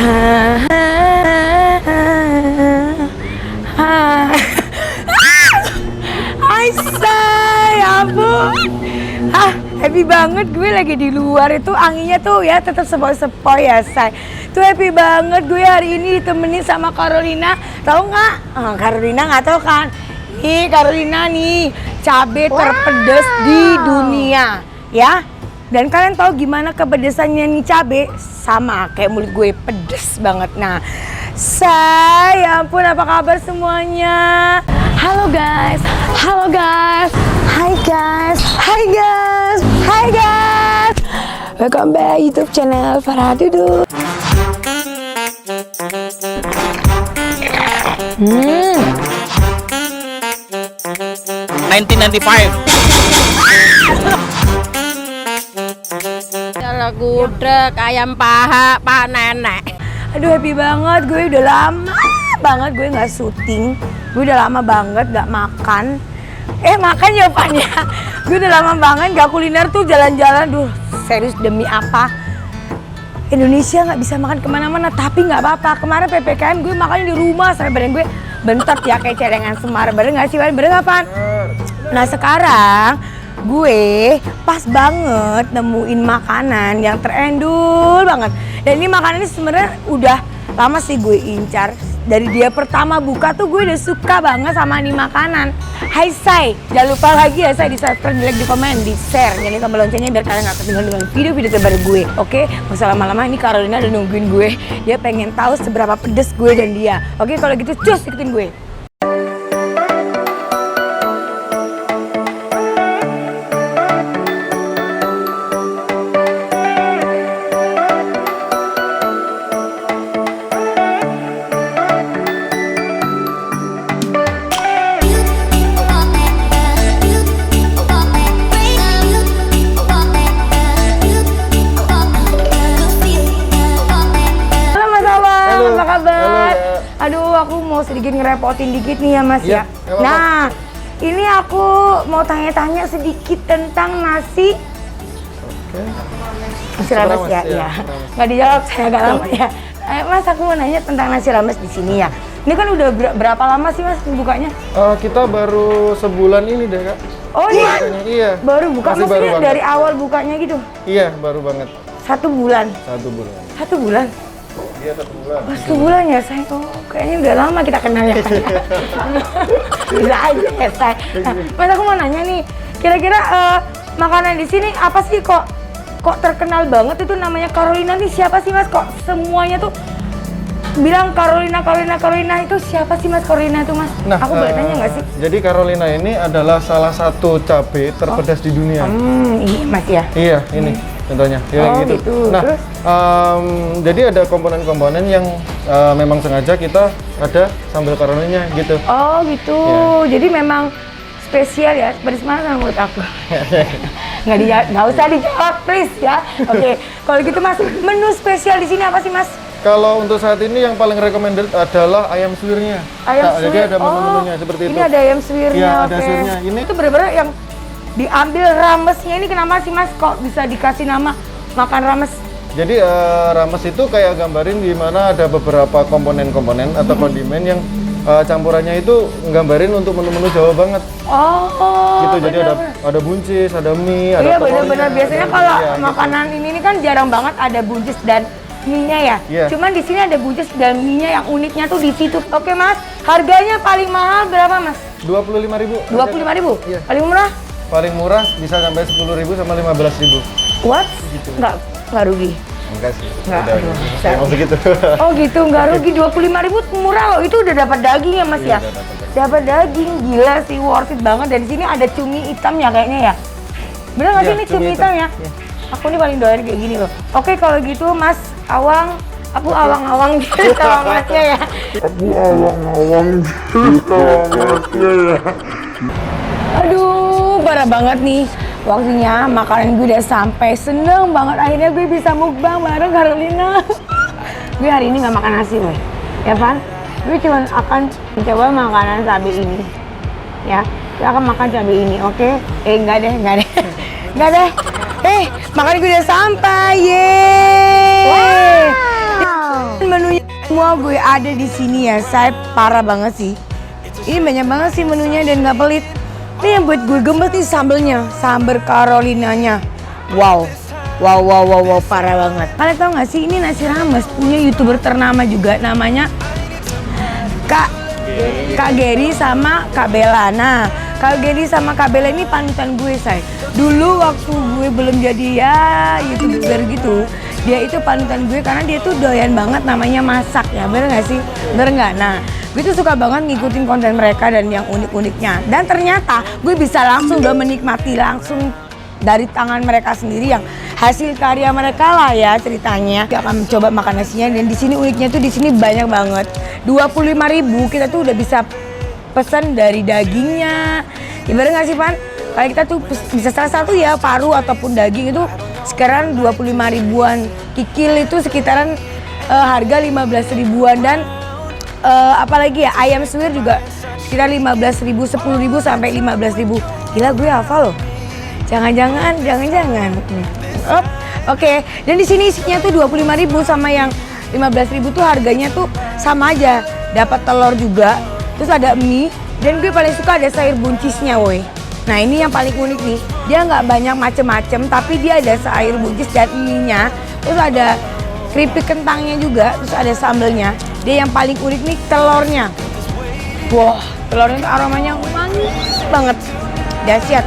Hai say, ampun. Happy banget gue lagi di luar itu anginnya tuh ya tetap sepoi-sepoi ya say. Tuh happy banget gue hari ini ditemenin sama Carolina. Tahu nggak? Carolina nggak tahu kan? Nih Carolina nih cabai terpedas di dunia ya. Dan kalian tahu gimana kepedesannya nih cabai? Sama kayak mulut gue pedes banget. Nah, ya ampun apa kabar semuanya? Halo guys, halo guys, hi guys, hi guys, hi guys. Welcome back YouTube channel Farah Duduk. 1995. Kalau gudeg, ayam paha, Pak Nenek. Aduh happy banget, gue udah lama banget gue nggak syuting. Gue udah lama banget nggak makan. Makan ya Pan ya. Gue udah lama banget nggak kuliner tuh jalan-jalan. Duh serius demi apa? Indonesia nggak bisa makan kemana-mana, tapi nggak apa-apa. Kemarin PPKM gue makannya di rumah sampai badan gue bentot ya kayak celengan semar. Bener nggak sih Pan? Bener nggak Pan? Nah sekarang gue pas banget nemuin makanan yang terendul banget. Dan ini makanan ini sebenarnya udah lama sih gue incar. Dari dia pertama buka tuh gue udah suka banget sama ini makanan. Hai say, jangan lupa lagi ya say di subscribe, di like, di komen, di share, nyalain tombol loncengnya biar kalian gak ketinggalan dengan video-video terbaru gue. Oke, gak usah lama-lama, ini Carolina udah nungguin gue. Dia pengen tahu seberapa pedes gue dan dia. Oke, kalau gitu cus ikutin gue. Aduh, aku mau sedikit ngerepotin dikit nih ya Mas ya. Nah, ini aku mau tanya-tanya sedikit tentang nasi. Nasi rames ya, iya. Nggak dijawab saya agak lama ya. Mas, aku mau nanya tentang nasi rames di sini ya. Ini kan udah berapa lama sih Mas bukanya? Kita baru sebulan ini deh Kak. Oh iya? Iya. Baru buka, masih maksudnya baru dari awal bukanya gitu? Iya, baru banget. 1 bulan? 1 bulan. 1 bulan? Iya, 1 bulan. Oh, 1 bulan ya say? Oh, kayaknya udah lama kita kenal ya say. Bisa aja ya say. Nah, Mas aku mau nanya nih, kira-kira makanan di sini apa sih kok terkenal banget itu namanya Carolina nih? Siapa sih Mas? Kok semuanya tuh bilang Carolina itu siapa sih Mas Carolina itu Mas? Nah, aku boleh tanya nggak sih? Jadi Carolina ini adalah salah satu cabai terpedas di dunia. Iya Mas ya? Iya, ini contohnya. Ya, gitu. Nah, jadi ada komponen-komponen yang memang sengaja kita ada sambal Carolina gitu. Oh gitu. Ya. Jadi memang spesial ya, pedas mana menurut aku. Nggak usah dijawab please ya. Oke, kalau gitu Mas, menu spesial di sini apa sih Mas? Kalau untuk saat ini yang paling recommended adalah ayam suwirnya. Ayam suwir. Jadi ada menu-menunya seperti itu. Ini ada ayam suwirnya. Iya, ada suwirnya. Ini itu benar-benar yang diambil ramesnya ini kenapa sih Mas? Kok bisa dikasih nama makan rames? Jadi rames itu kayak gambarin di mana ada beberapa komponen-komponen atau kondimen yang campurannya itu nggambarin untuk menu-menu Jawa banget. Oh. Gitu. Jadi ada buncis, ada mie, ada iya benar-benar biasanya kalau makanan gitu. ini kan jarang banget ada buncis dan mie-nya ya. Yeah. Cuman di sini ada buncis dan mie-nya yang uniknya tuh di situ. Oke Mas, harganya paling mahal berapa Mas? 25.000. 25.000? Iya. Paling murah? Paling murah bisa sampai 10.000 sama 15.000. What? Gitu. Nggak rugi? Enggak sih. Nggak. Emang segitu. Oh gitu, nggak rugi. 25.000 murah loh. Itu udah dapat daging ya Mas ya? Dapat daging, gila sih, worth it banget. Dan di sini ada cumi hitam ya kayaknya ya. Bener nggak sih ini cumi hitam ya? Aku nih paling doyan kayak gini loh. Oke kalau gitu Mas Awang, aku awang-awang gitu sama Masnya ya. Aku awang-awang gitu sama Masnya ya. Aduh, parah banget nih. Waktunya makanan gue udah sampai. Seneng banget akhirnya gue bisa mukbang bareng Carolina. Gue hari ini nggak makan nasi loh, ya Van? Gue cuma akan mencoba makanan cabai ini, ya. Gue akan makan cabai ini, oke? Enggak deh. Makan gue udah sampai, yeay! Wow. gue ada di sini ya, saya parah banget sih. Ini banyak banget sih menunya dan nggak pelit. Ini yang buat gue gemes nih sambelnya, sambal Carolinanya. Wow, parah banget. Kalian tahu nggak sih ini nasi rames punya YouTuber ternama juga, namanya Kak Geri sama Kak Bella. Nah, Kak Geri sama Kak Bella ini panutan gue, say. Dulu waktu gue belum jadi ya YouTuber gitu, dia itu panutan gue karena dia tuh doyan banget namanya masak ya, bener nggak sih? Bener nggak? Nah, gue tuh suka banget ngikutin konten mereka dan yang unik-uniknya. Dan ternyata gue bisa langsung udah menikmati langsung dari tangan mereka sendiri yang hasil karya mereka lah ya ceritanya. Kita akan mencoba makan nasinya dan di sini uniknya tuh di sini banyak banget. 25.000 kita tuh udah bisa pesan dari dagingnya. Ya bener nggak sih, Pan? Kalau kita tuh bisa salah satu ya paru ataupun daging itu sekarang 25 ribuan. Kikil itu sekitaran harga 15 ribuan dan apalagi ya ayam suwir juga sekitar 15.000, 10.000 sampai 15.000. Gila gue hafal loh. Jangan-jangan. Oke. Dan di sini isinya tuh 25.000 sama yang 15.000 tuh harganya tuh sama aja. Dapat telur juga, terus ada mie dan gue paling suka ada sayur buncisnya, woi. Nah ini yang paling unik nih, dia nggak banyak macem-macem tapi dia ada sayur buncis dan mie-nya, terus ada keripik kentangnya juga, terus ada sambelnya. Dia yang paling unik nih telurnya. Wah, telurnya tuh aromanya manis banget, dahsyat.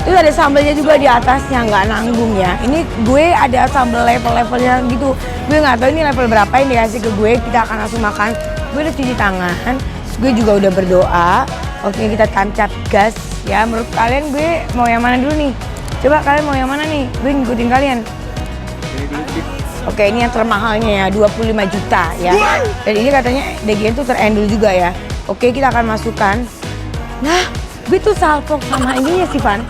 Terus ada sambelnya juga di atasnya, nggak nanggung ya. Ini gue ada sambel level-levelnya gitu. Gue nggak tahu ini level berapa yang dikasih ke gue. Kita akan langsung makan. Gue udah cuci tangan. Gue juga udah berdoa. Oke, kita tancap gas. Ya, menurut kalian gue mau yang mana dulu nih? Coba kalian mau yang mana nih? Gue ngikutin kalian. Oke, ini yang termahalnya ya, 25 juta ya. Dan ini katanya dagingnya tuh terendul juga ya. Oke, kita akan masukkan. Nah, gue tuh salpok sama ininya sih, Van.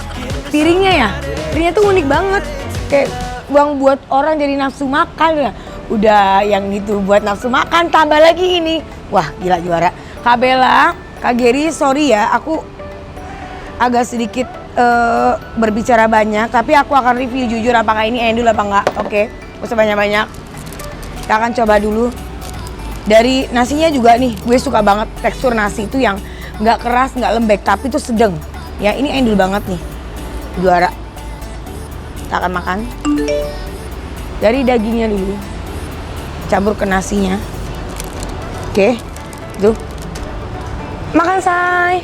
Piringnya ya, piringnya tuh unik banget. Kayak uang buat orang jadi nafsu makan ya. Udah yang gitu buat nafsu makan, tambah lagi ini. Wah, gila juara. Kak Bella, Kak Geri, sorry ya, aku agak sedikit berbicara banyak. Tapi aku akan review jujur apakah ini endul apa enggak. Oke, gak usah banyak-banyak. Kita akan coba dulu. Dari nasinya juga nih, gue suka banget tekstur nasi itu yang nggak keras, nggak lembek, tapi itu sedang. Ya, ini endul banget nih. Juara. Kita akan makan dari dagingnya dulu, campur ke nasinya. Oke, tuh makan say.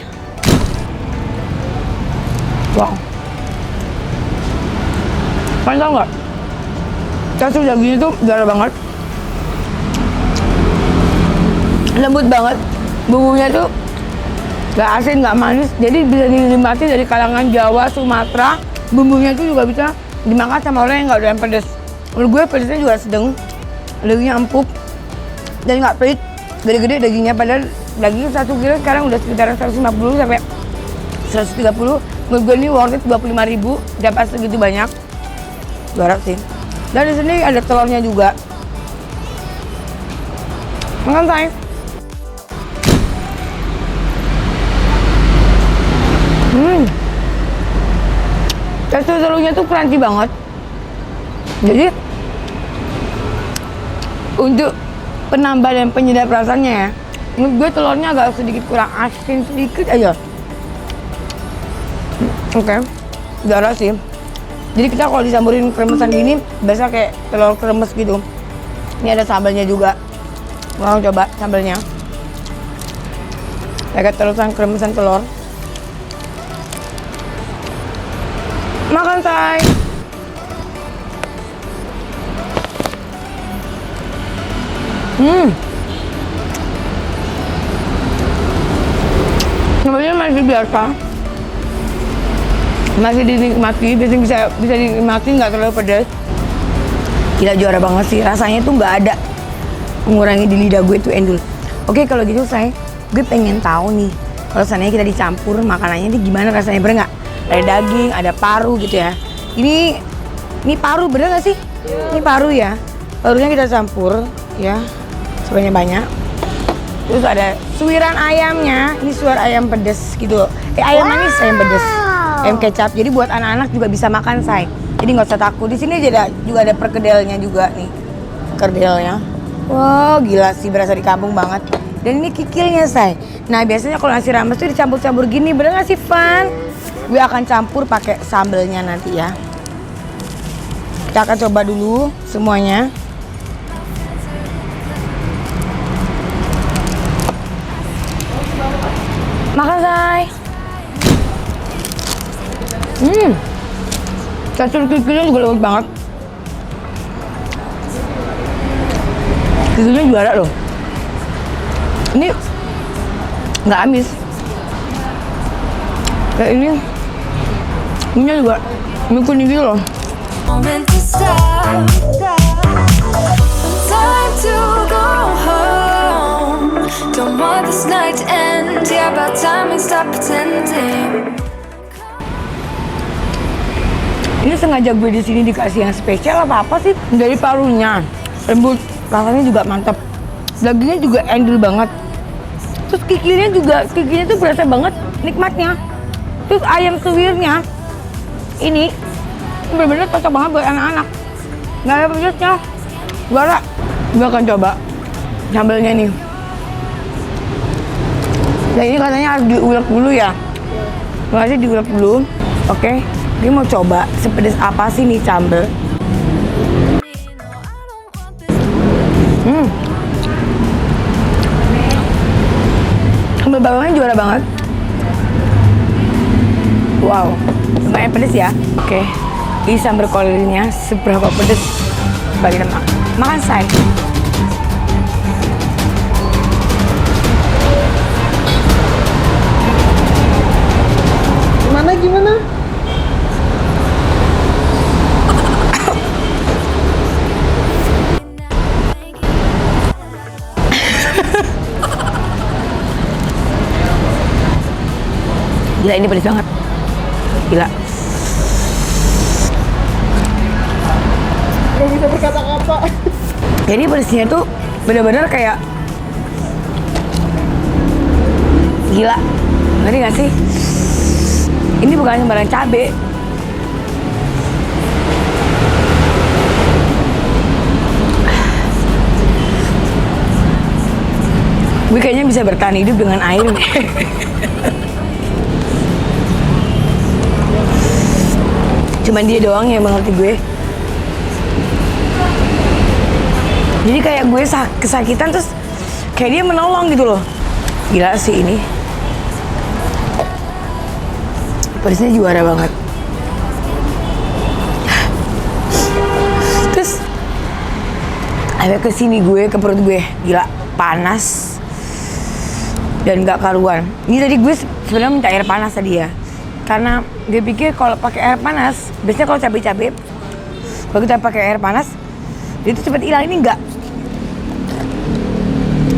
Wow, kalian tau nggak? Tekstur dagingnya tuh juara banget, lembut banget, bumbunya tuh gak asin, gak manis, jadi bisa dinikmati dari kalangan Jawa, Sumatera. Bumbunya itu juga bisa dimakan sama orang yang gak doyan pedes. Menurut gue pedesnya juga sedang, dagingnya empuk dan gak pelit, gede-gede dagingnya. Padahal daging 1 kilo sekarang udah sekitar 150 sampai 130. Menurut gue ini worth it, 25.000 dapat segitu banyak, juara sih. Dan di sini ada telurnya juga. Makan say. Tekstur telurnya tuh crunchy banget. Jadi untuk penambah dan penyedap rasanya ya, menurut gue telurnya agak sedikit kurang asin sedikit aja. Oke, juara sih. Jadi kita kalau disamburin kremesan gini, biasa kayak telur kremes gitu. Ini ada sambalnya juga. Mau coba sambalnya. Kayak terusan kremesan telur. Makan say. Sebenarnya masih biasa, masih dinikmati, bisa dinikmati, nggak terlalu pedas. Gila juara banget sih, rasanya tuh nggak ada mengurangi di lidah gue tuh endul. Oke, kalau gitu say, gue pengen tahu nih, kalau seandainya kita dicampur makanannya ini gimana rasanya, bener nggak? Ada daging, ada paru gitu ya. Ini paru bener nggak sih? Ini paru ya. Parunya kita campur ya, sebanyak-banyak. Terus ada suiran ayamnya. Ini suir ayam pedes gitu. Ayam manis, ayam pedes, ayam kecap. Jadi buat anak-anak juga bisa makan say. Jadi nggak usah takut. Di sini juga ada perkedelnya juga nih, perkedelnya. Wow, gila sih, berasa di kampung banget. Dan ini kikilnya, say. Nah, biasanya kalau nasi rames tuh dicampur-campur gini, bener gak sih, Van? Gue akan campur pakai sambelnya nanti ya. Kita akan coba dulu semuanya. Makan, say. Tekstur kikilnya juga lembut banget. Kikilnya juara loh. Ini nggak amis. Kayak ini juga mie kuning gitu loh. Moment to stop. Time to go home. Don't want this night to end. Yeah, about time we stop pretending. Ini sengaja gue di sini dikasih yang spesial apa sih? Dari parunya lembut, rasanya juga mantap. Dagingnya juga endul banget. Terus kikilnya tuh berasa banget nikmatnya. Terus ayam suwirnya ini bener-bener cocok banget buat anak-anak. Nggak ada pedasnya. Gue akan coba sambelnya nih. Dan ini katanya harus diulek dulu ya. Makanya diulek dulu. Oke, gue mau coba sepedes apa sih nih sambel. Sambal bawangnya juara banget. Wow, lumayan pedes ya. Oke, ini sambal kolorinya seberapa pedes bagi lemak. Makan, say. Gimana? Gila, ini pedes banget. Gila. Gak bisa berkata-kata. Jadi pedesnya tuh bener-bener kayak gila. Ngerti gak sih? Ini bukan sembarang cabe. Gue kayaknya bisa bertahan hidup dengan air. Cuman dia doang yang mengerti gue. Jadi kayak gue kesakitan terus kayak dia menolong gitu loh. Gila sih ini. Pedasnya juara banget. Terus ada kesini gue, ke perut gue. Gila, panas. Dan gak karuan. Ini tadi gue sebenarnya minta air panas tadi ya. Karena gue pikir kalau pakai air panas, biasanya kalau cabai-cabai, kalau kita pakai air panas, itu cepet hilang. Ini enggak.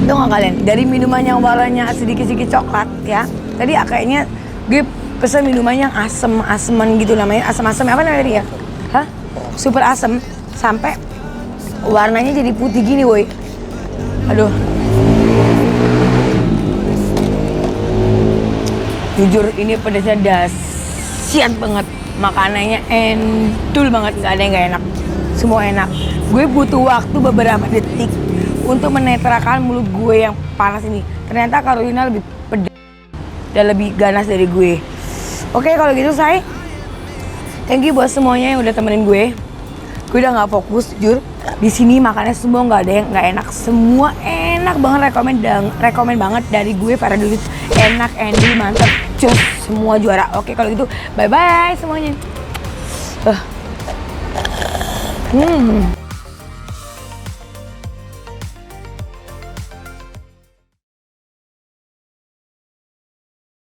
Tahu nggak kalian? Dari minuman yang warnanya sedikit-sedikit coklat ya. Tadi kayaknya gue pesan minuman yang asem-aseman gitu namanya. Asem-asem apa namanya tadi ya? Hah? Super asem. Sampai warnanya jadi putih gini woi. Aduh. Jujur ini pedasnya dahsyat banget. Makanannya endul banget, nggak ada yang nggak enak. Semua enak. Gue butuh waktu beberapa detik untuk menetralkan mulut gue yang panas ini. Ternyata Carolina lebih pedas dan lebih ganas dari gue. Oke, kalau gitu say, thank you buat semuanya yang udah temenin gue. Gue udah nggak fokus, jujur. Di sini makannya semua nggak ada yang nggak enak. Semua enak banget, rekomen banget dari gue para dudut. Enak, endul, mantep, cus, semua juara. Oke, kalau gitu bye bye semuanya.